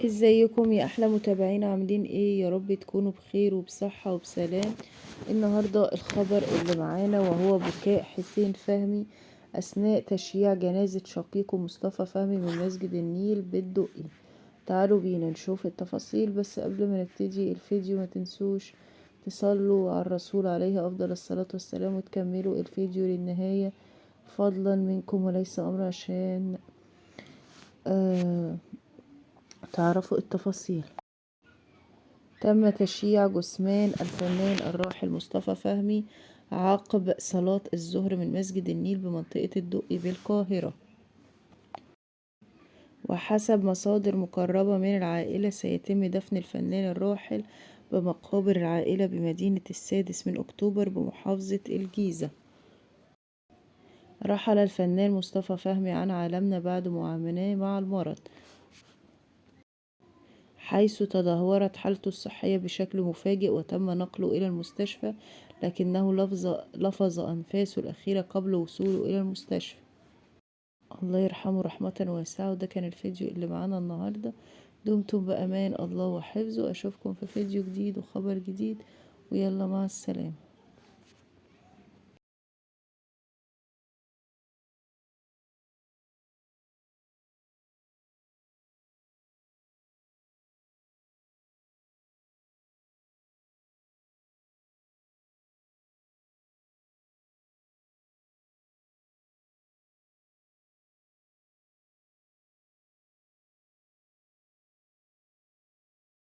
ازيكم يا احلى متابعين؟ عاملين ايه؟ يا رب تكونوا بخير وبصحة وبسلام. النهاردة الخبر اللي معانا وهو بكاء حسين فهمي اثناء تشييع جنازة شقيقه مصطفى فهمي من مسجد النيل بالدقي. تعالوا بينا نشوف التفاصيل، بس قبل ما نبتدي الفيديو ما تنسوش تصلوا على الرسول عليه افضل الصلاة والسلام وتكملوا الفيديو للنهاية فضلا منكم وليس امر، عشان تعرفوا التفاصيل. تم تشييع جثمان الفنان الراحل مصطفى فهمي عقب صلاة الظهر من مسجد النيل بمنطقة الدقي بالقاهرة. وحسب مصادر مقربة من العائلة سيتم دفن الفنان الراحل بمقابر العائلة بمدينة السادس من أكتوبر بمحافظة الجيزة. رحل الفنان مصطفى فهمي عن عالمنا بعد معاناة مع المرض، حيث تدهورت حالته الصحية بشكل مفاجئ وتم نقله إلى المستشفى، لكنه لفظ أنفاسه الأخيرة قبل وصوله إلى المستشفى. الله يرحمه رحمة واسعة. وده كان الفيديو اللي معانا النهاردة. دمتم بأمان الله وحفظه. أشوفكم في فيديو جديد وخبر جديد، ويلا مع السلامة.